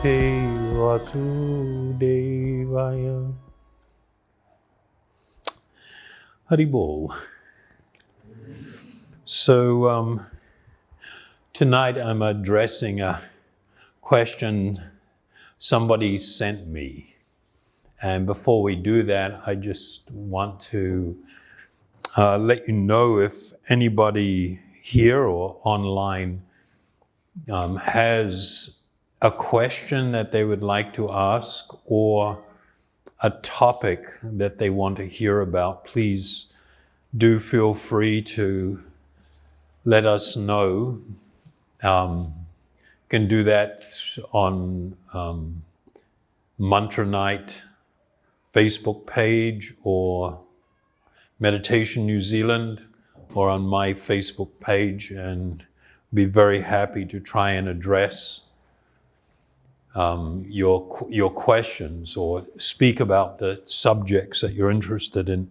Vasudevaya. Haribol. So tonight I'm addressing a question somebody sent me. And before we do that, I just want to let you know if anybody here or online has a question that they would like to ask or a topic that they want to hear about, please do feel free to let us know. Can do that on Mantra Night Facebook page or Meditation New Zealand or on my Facebook page, and be very happy to try and address your questions or speak about the subjects that you're interested in.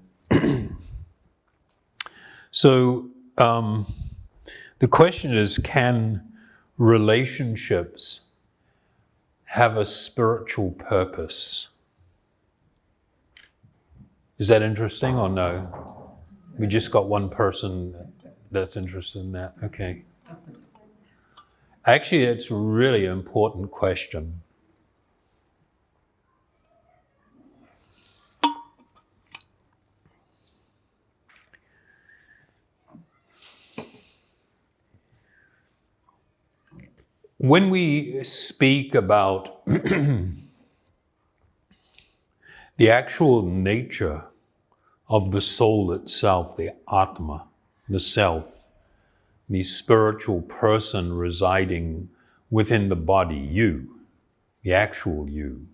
So the question is, can relationships have a spiritual purpose? Is that interesting or no? We just got one person that's interested in that. Okay. Actually, it's a really important question. When we speak about the actual nature of the soul itself, the Atma, the self, the spiritual person residing within the body, you, the actual you,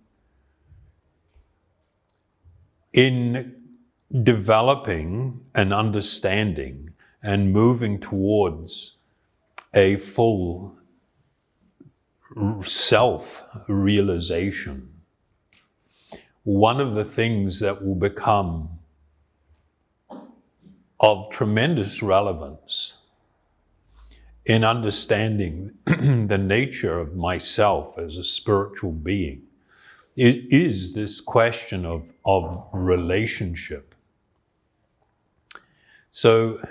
in developing an understanding and moving towards a full self-realization, one of the things that will become of tremendous relevance in understanding the nature of myself as a spiritual being is this question of relationship. So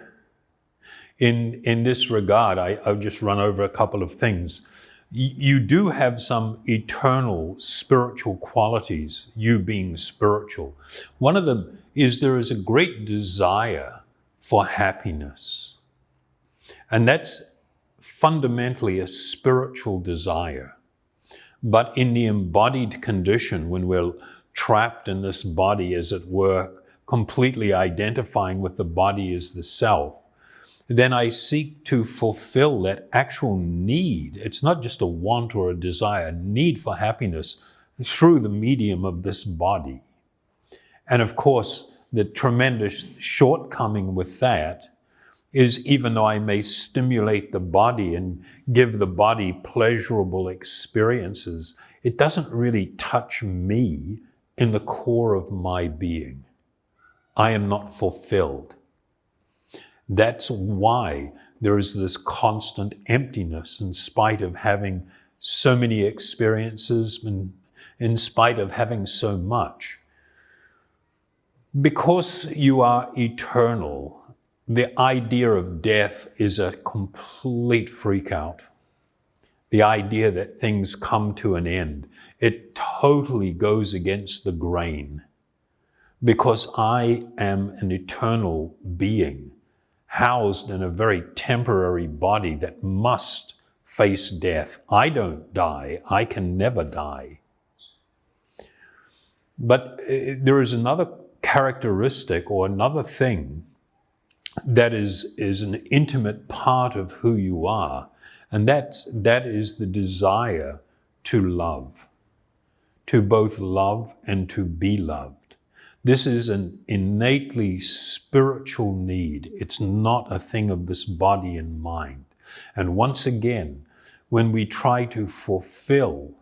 in this regard, I'll just run over a couple of things. You do have some eternal spiritual qualities, you being spiritual. One of them is there is a great desire for happiness. And that's fundamentally a spiritual desire. But in the embodied condition, when we're trapped in this body, as it were, completely identifying with the body as the self, then I seek to fulfill that actual need. It's not just a want or a desire, a need for happiness through the medium of this body. And of course, the tremendous shortcoming with that is, even though I may stimulate the body and give the body pleasurable experiences, it doesn't really touch me in the core of my being. I am not fulfilled. That's why there is this constant emptiness in spite of having so many experiences and in spite of having so much. Because you are eternal, the idea of death is a complete freak out. The idea that things come to an end, it totally goes against the grain. Because I am an eternal being, housed in a very temporary body that must face death. I don't die. I can never die. But there is another characteristic or another thing that is an intimate part of who you are, and that is the desire to love, to both love and to be loved. This is an innately spiritual need. It's not a thing of this body and mind. And once again, when we try to fulfill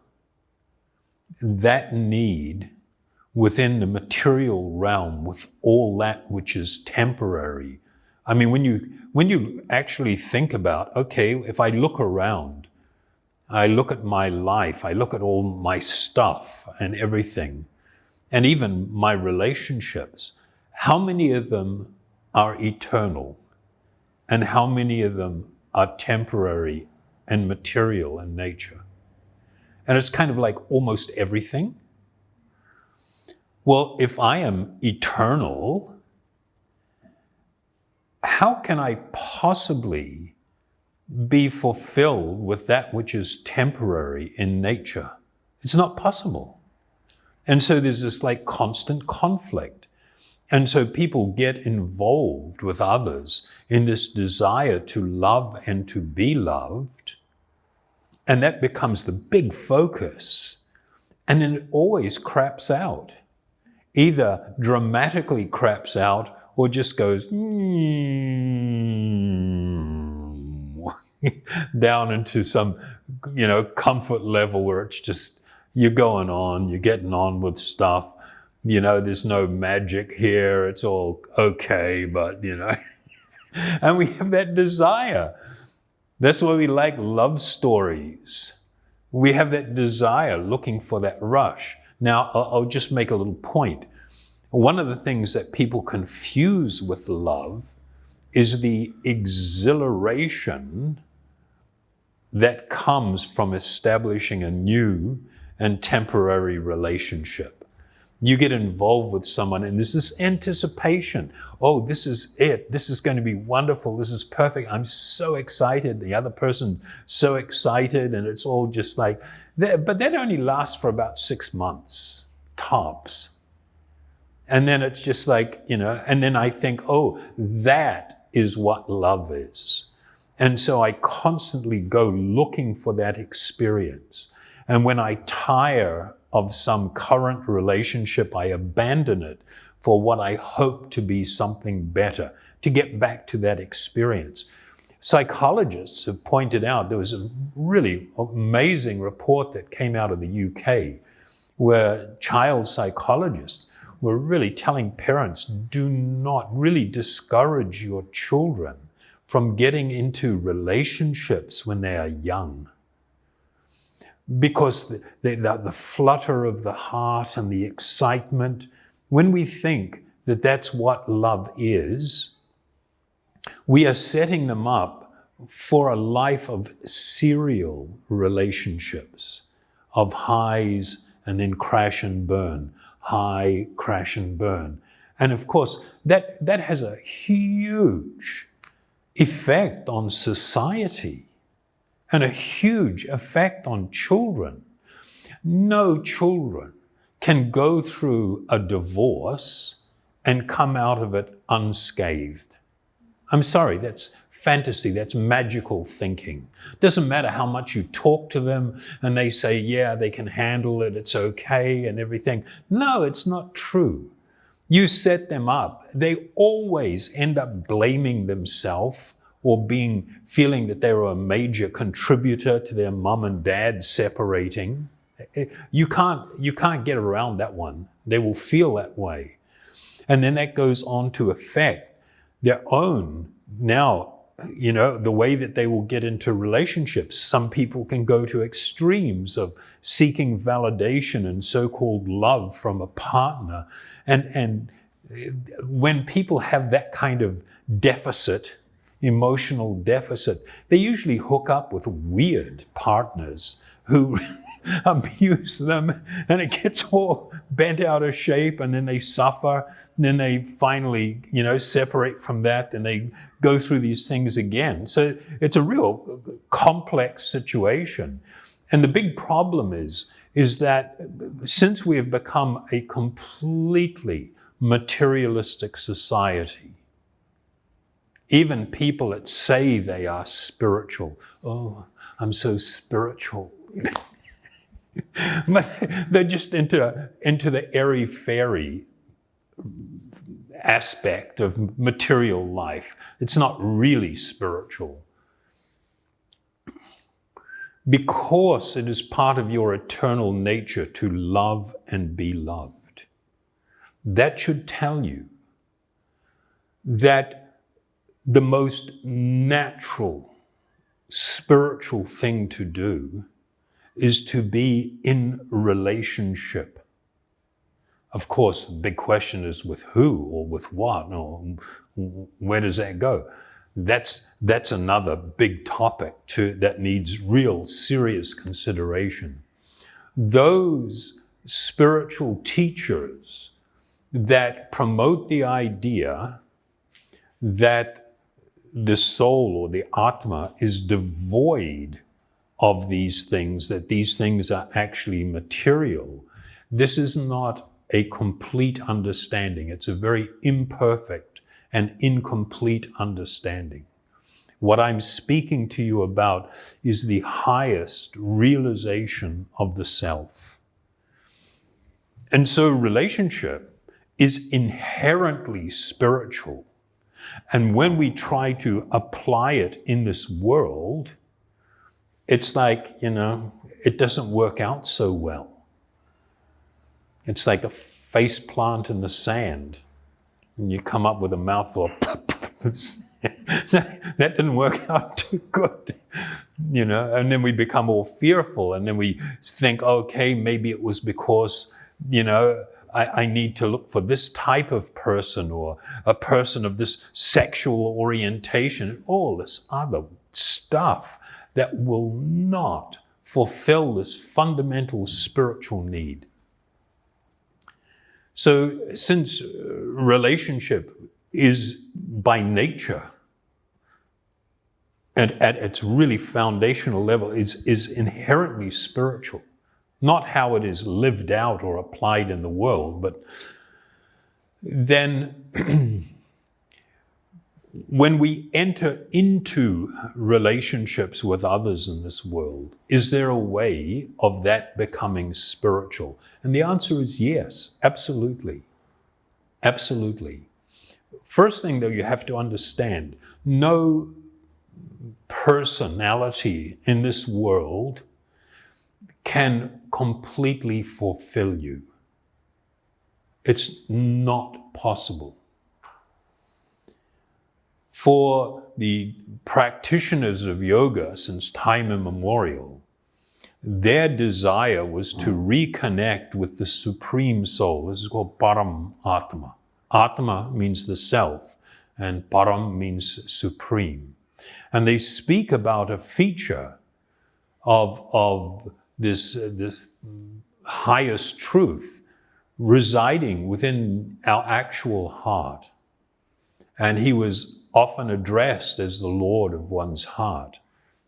that need within the material realm with all that which is temporary, I mean, when you actually think about, okay, if I look around I look at my life, I look at all my stuff and everything, and even my relationships. How many of them are eternal? And how many of them are temporary and material in nature? And it's kind of like almost everything. Well, if I am eternal, how can I possibly be fulfilled with that which is temporary in nature? It's not possible. And so there's this like constant conflict. And so people get involved with others in this desire to love and to be loved. And that becomes the big focus. And then it always craps out. Either dramatically craps out or just goes down into some, comfort level where it's just, you're going on, you're getting on with stuff. There's no magic here. It's all okay, but, and we have that desire. That's why we like love stories. We have that desire looking for that rush. Now, I'll just make a little point. One of the things that people confuse with love is the exhilaration that comes from establishing a new and temporary relationship. You get involved with someone and there's this anticipation. Oh, this is it. This is going to be wonderful. This is perfect. I'm so excited. The other person so excited, and it's all just like that. But that only lasts for about 6 months, tops. And then it's just like, and then I think, oh, that is what love is. And so I constantly go looking for that experience. And when I tire of some current relationship, I abandon it for what I hope to be something better, to get back to that experience. Psychologists have pointed out, there was a really amazing report that came out of the UK where child psychologists were really telling parents, do not really discourage your children from getting into relationships when they are young. Because the flutter of the heart and the excitement, when we think that that's what love is, we are setting them up for a life of serial relationships, of highs and then crash and burn, high, crash and burn. And of course, that has a huge effect on society and a huge effect on children. No children can go through a divorce and come out of it unscathed. I'm sorry, that's fantasy, that's magical thinking. Doesn't matter how much you talk to them and they say, yeah, they can handle it, it's okay and everything. No, it's not true. You set them up, they always end up blaming themselves or feeling that they were a major contributor to their mom and dad separating. You can't get around that one. They will feel that way. And then that goes on to affect their own, now, the way that they will get into relationships. Some people can go to extremes of seeking validation and so-called love from a partner. And when people have that kind of deficit, emotional deficit, they usually hook up with weird partners who abuse them, and it gets all bent out of shape, and then they suffer, and then they finally, separate from that, and they go through these things again. So it's a real complex situation. And the big problem is that since we have become a completely materialistic society, even people that say they are spiritual, oh, I'm so spiritual, but they're just into the airy-fairy aspect of material life. It's not really spiritual. Because it is part of your eternal nature to love and be loved. That should tell you that the most natural spiritual thing to do is to be in relationship. Of course, the big question is with who or with what, or where does that go? That's another big topic that needs real serious consideration. Those spiritual teachers that promote the idea that the soul or the Atma is devoid of these things, that these things are actually material, this is not a complete understanding. It's a very imperfect and incomplete understanding. What I'm speaking to you about is the highest realization of the self. And so relationship is inherently spiritual. And when we try to apply it in this world, it's like, it doesn't work out so well. It's like a face plant in the sand, and you come up with a mouthful of that didn't work out too good, and then we become all fearful, and then we think, okay, maybe it was because, I need to look for this type of person or a person of this sexual orientation, all this other stuff that will not fulfill this fundamental spiritual need. So since relationship is by nature and at its really foundational level is inherently spiritual, not how it is lived out or applied in the world, but then when we enter into relationships with others in this world, is there a way of that becoming spiritual? And the answer is yes, absolutely. Absolutely. First thing, though, you have to understand, no personality in this world can completely fulfill you. It's not possible. For the practitioners of yoga since time immemorial, their desire was to reconnect with the Supreme Soul. This is called Param Atma. Atma means the self, and Param means supreme. And they speak about a feature of this highest truth residing within our actual heart. And he was often addressed as the Lord of one's heart.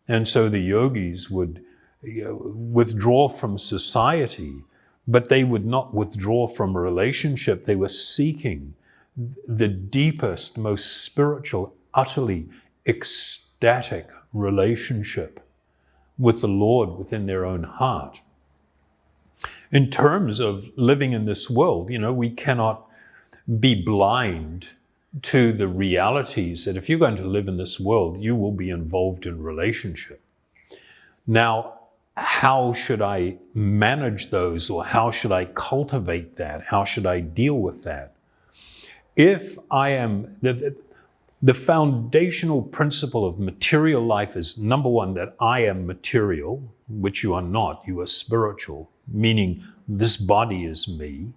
And so the yogis would withdraw from society, but they would not withdraw from a relationship. They were seeking the deepest, most spiritual, utterly ecstatic relationship with the Lord within their own heart. In terms of living in this world, we cannot be blind to the realities that if you're going to live in this world, you will be involved in relationship. Now, how should I manage those, or how should I cultivate that? How should I deal with that? If I am, the foundational principle of material life is, number one, that I am material, which you are not, you are spiritual, meaning this body is me,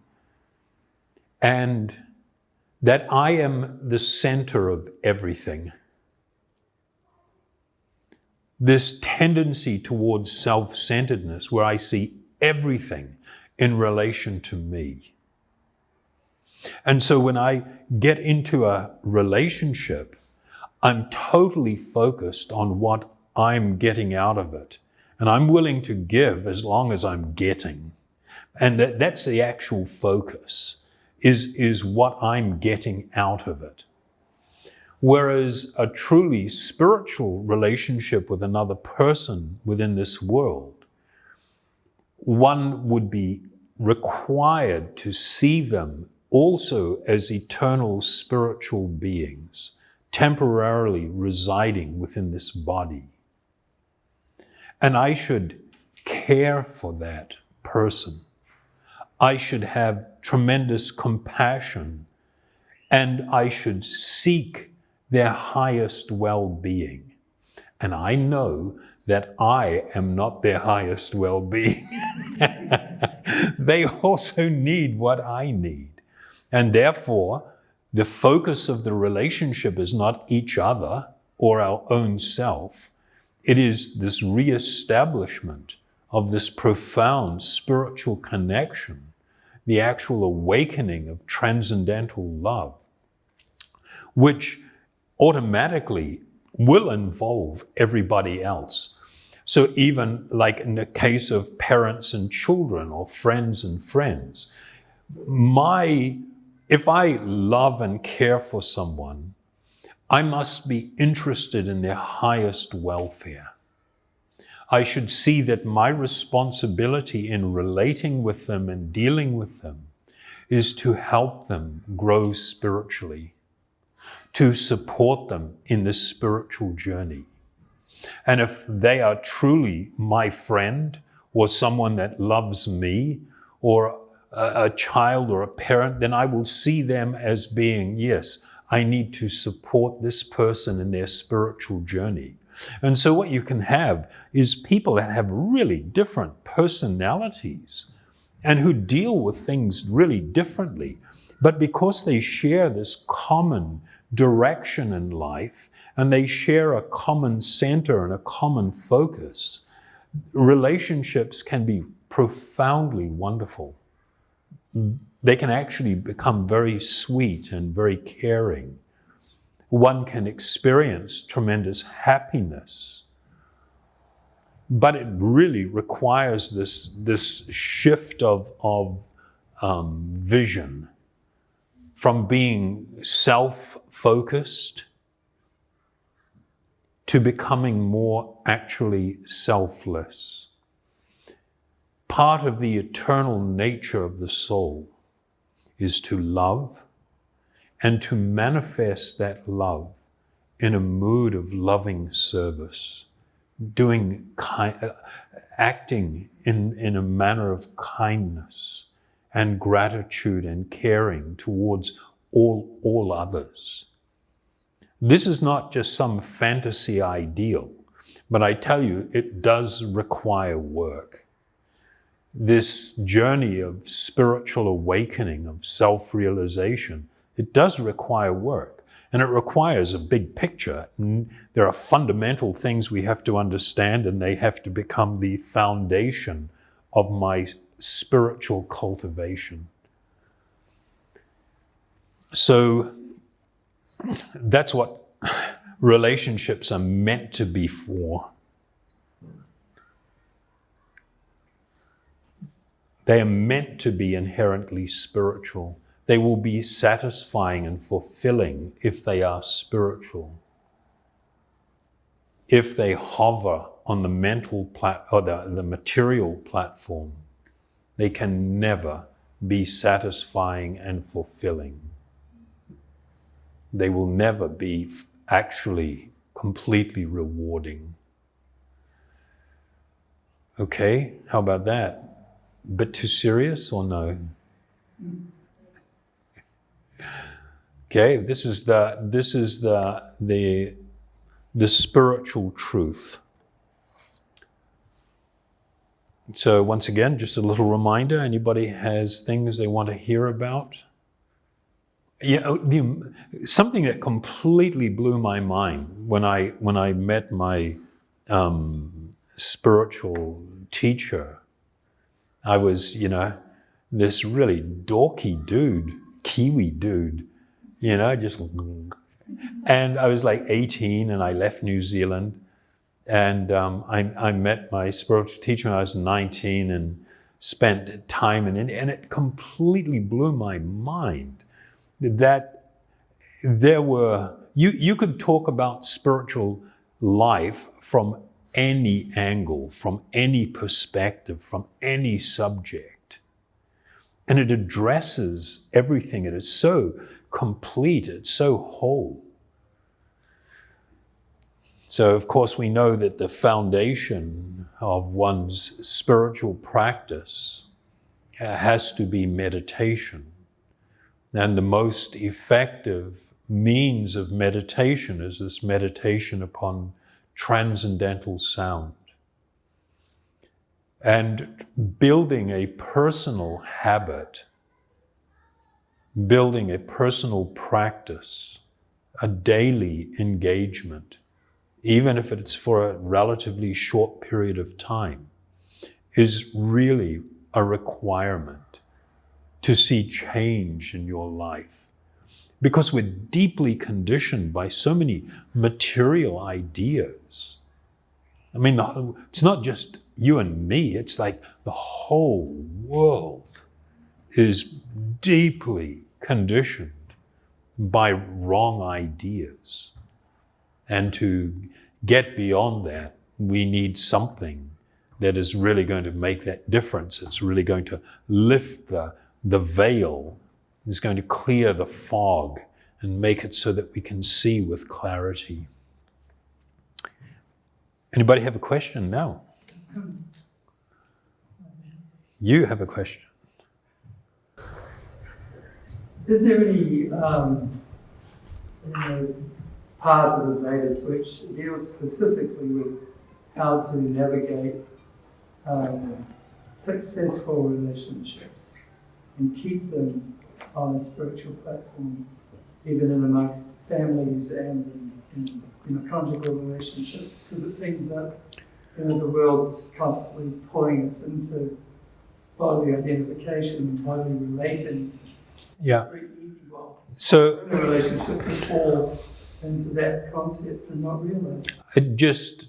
and that I am the center of everything. This tendency towards self-centeredness, where I see everything in relation to me. And so when I get into a relationship, I'm totally focused on what I'm getting out of it. And I'm willing to give as long as I'm getting. And that's the actual focus, is what I'm getting out of it. Whereas a truly spiritual relationship with another person within this world, one would be required to see them also as eternal spiritual beings, temporarily residing within this body. And I should care for that person. I should have tremendous compassion, and I should seek their highest well-being. and I know that I am not their highest well-being. They also need what I need. And therefore, the focus of the relationship is not each other or our own self. It is this reestablishment of this profound spiritual connection, the actual awakening of transcendental love, which automatically will involve everybody else. So even like in the case of parents and children or friends and friends, if I love and care for someone, I must be interested in their highest welfare. I should see that my responsibility in relating with them and dealing with them is to help them grow spiritually, to support them in this spiritual journey. And if they are truly my friend or someone that loves me or a child or a parent, then I will see them as being, yes, I need to support this person in their spiritual journey. And so what you can have is people that have really different personalities and who deal with things really differently. But because they share this common direction in life and they share a common center and a common focus, relationships can be profoundly wonderful. They can actually become very sweet and very caring. One can experience tremendous happiness. But it really requires this shift of vision from being self-focused to becoming more actually selfless. Part of the eternal nature of the soul is to love and to manifest that love in a mood of loving service, acting in a manner of kindness and gratitude and caring towards all others. This is not just some fantasy ideal, but I tell you, it does require work. This journey of spiritual awakening, of self-realization, it does require work, and it requires a big picture. There are fundamental things we have to understand, and they have to become the foundation of my spiritual cultivation. So that's what relationships are meant to be for. They are meant to be inherently spiritual. They will be satisfying and fulfilling if they are spiritual. If they hover on the mental or the material platform, they can never be satisfying and fulfilling. They will never be actually completely rewarding. Okay, how about that? A bit too serious or no? Okay, this is the spiritual truth. So once again, just a little reminder, anybody has things they want to hear about? Yeah, something that completely blew my mind when I met my spiritual teacher. I was, this really dorky dude, Kiwi dude, and I was like 18 and I left New Zealand, and I met my spiritual teacher when I was 19 and spent time in India, and it completely blew my mind that there were, you could talk about spiritual life from any angle, from any perspective, from any subject. And it addresses everything. It is so complete, it's so whole. So, of course, we know that the foundation of one's spiritual practice has to be meditation. And the most effective means of meditation is this meditation upon transcendental sound. And building a personal habit, building a personal practice, a daily engagement, even if it's for a relatively short period of time, is really a requirement to see change in your life. Because we're deeply conditioned by so many material ideas. I mean, it's not just you and me, it's like the whole world is deeply conditioned by wrong ideas. And to get beyond that, we need something that is really going to make that difference. It's really going to lift the veil. It's going to clear the fog and make it so that we can see with clarity. Anybody have a question now? You have a question. Is there any part of the Vedas which deals specifically with how to navigate successful relationships and keep them on a spiritual platform, even in amongst families and in conjugal relationships? Because it seems that the world's constantly pulling us into bodily identification and bodily relating. Yeah. Very easy. Well, so in a relationship can fall into that concept and not realize it. Just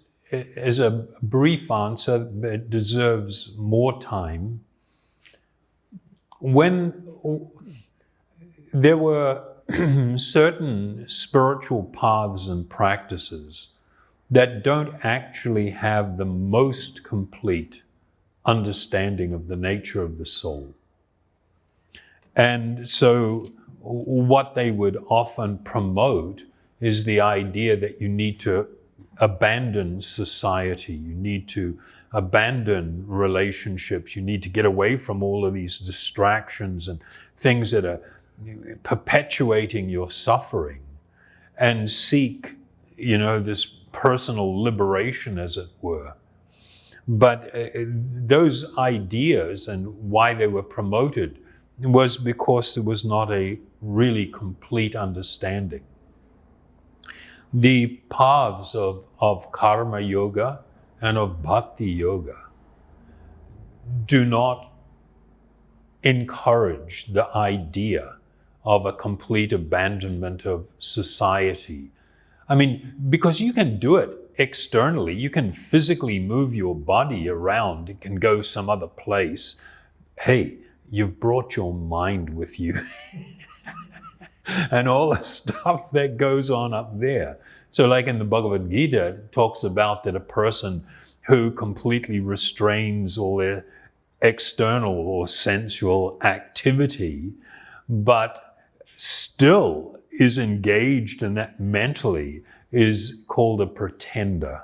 as a brief answer, but it deserves more time. When there were certain spiritual paths and practices that don't actually have the most complete understanding of the nature of the soul. And so what they would often promote is the idea that you need to abandon society, you need to abandon relationships, you need to get away from all of these distractions and things that are perpetuating your suffering and seek, this personal liberation, as it were. But those ideas and why they were promoted was because there was not a really complete understanding. The paths of karma yoga and of bhakti yoga do not encourage the idea of a complete abandonment of society. I mean, because you can do it externally, you can physically move your body around, it can go some other place. Hey, you've brought your mind with you and all the stuff that goes on up there. So like in the Bhagavad Gita, it talks about that a person who completely restrains all their external or sensual activity, but still is engaged in that mentally, is called a pretender.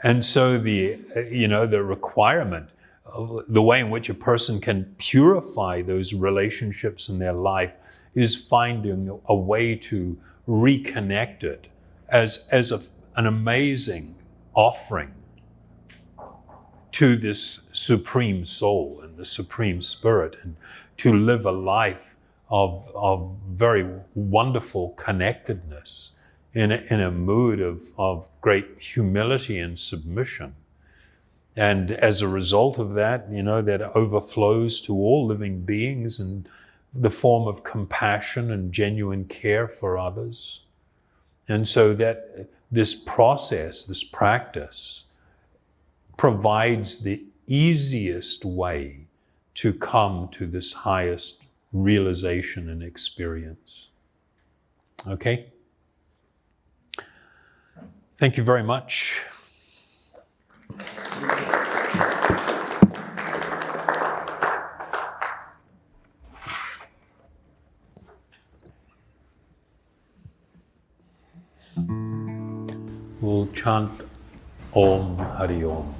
And so the requirement, the way in which a person can purify those relationships in their life is finding a way to reconnect it as an amazing offering to this Supreme Soul and the Supreme Spirit, and to live a life of very wonderful connectedness in a mood of great humility and submission. And as a result of that, that overflows to all living beings in the form of compassion and genuine care for others. And so that this process, this practice, provides the easiest way to come to this highest realization and experience. Okay? Thank you very much. We'll chant Om Hari Om.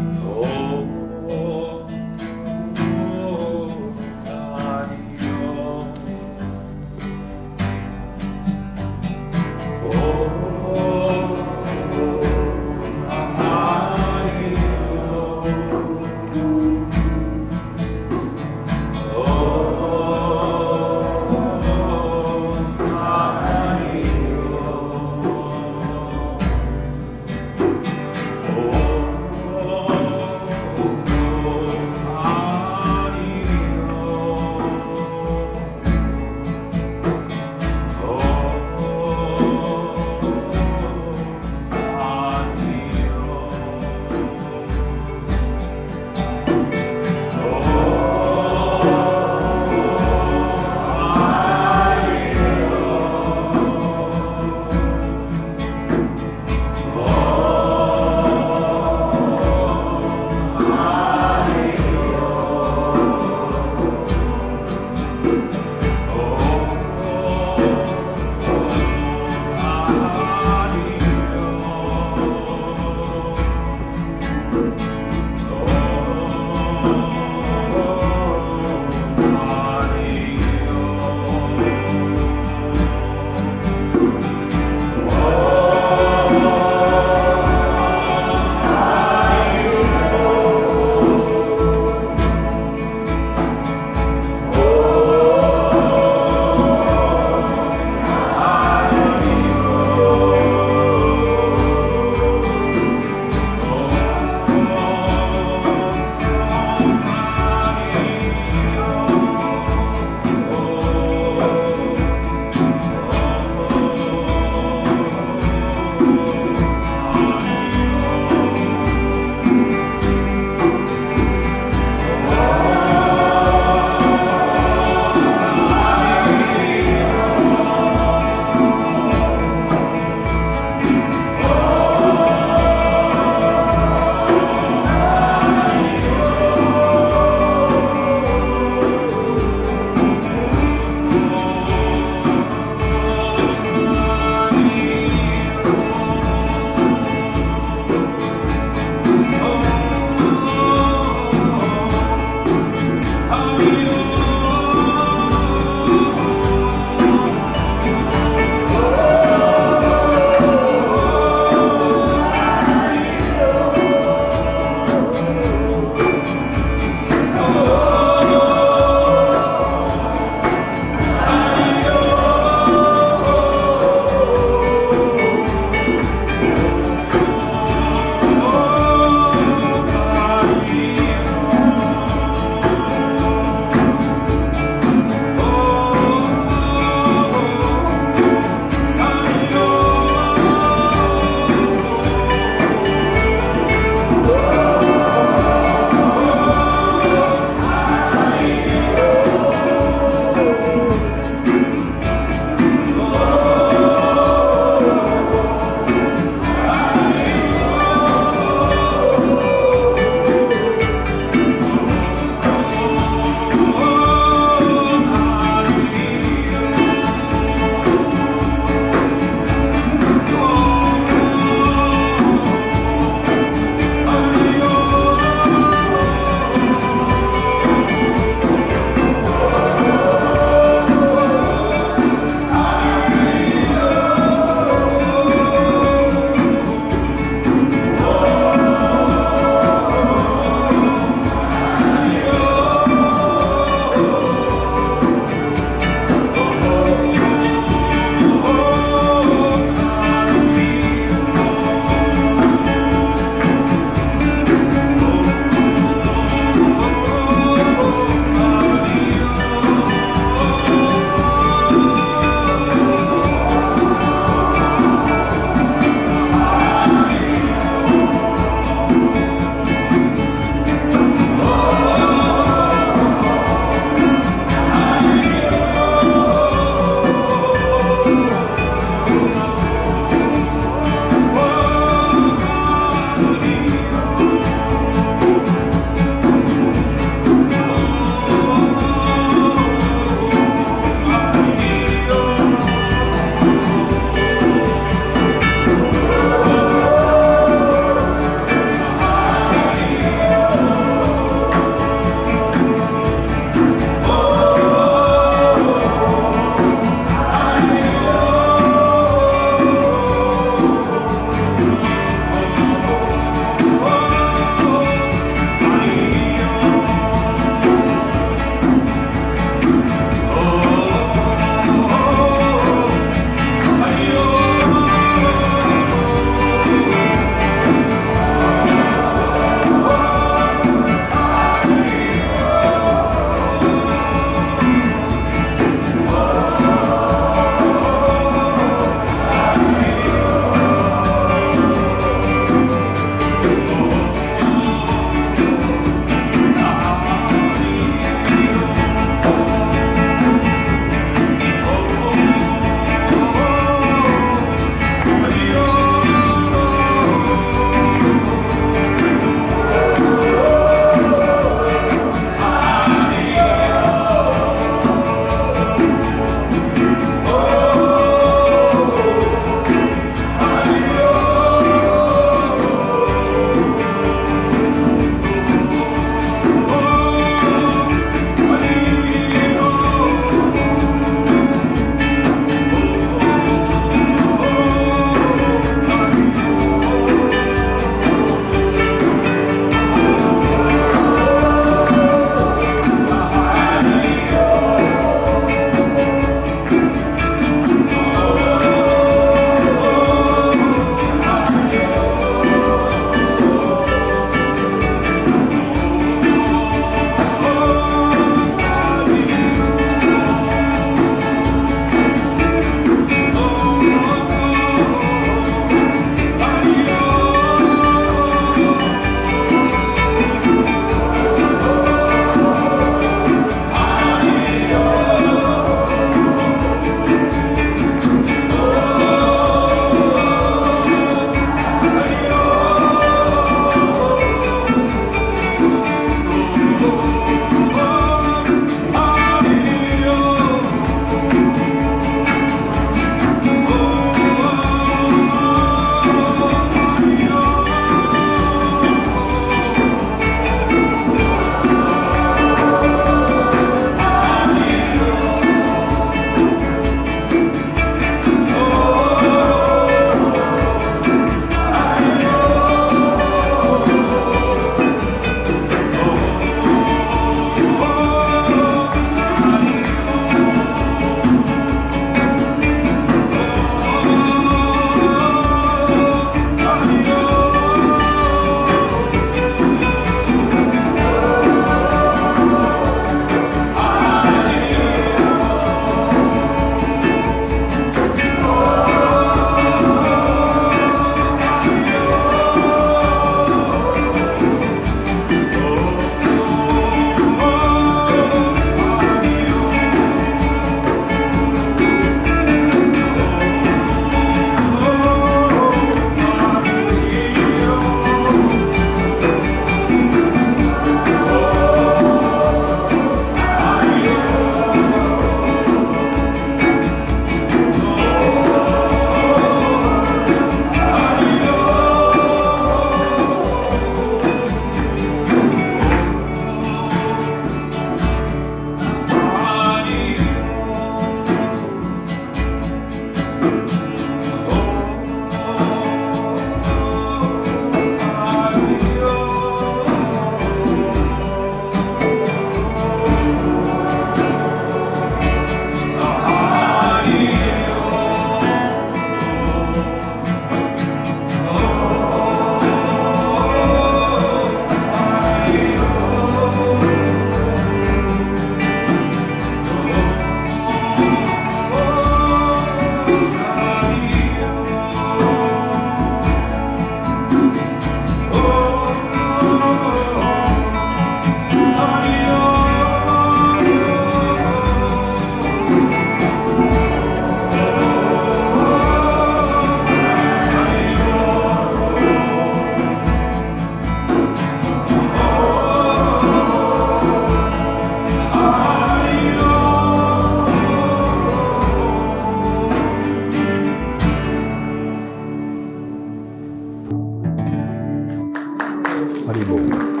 Karibu.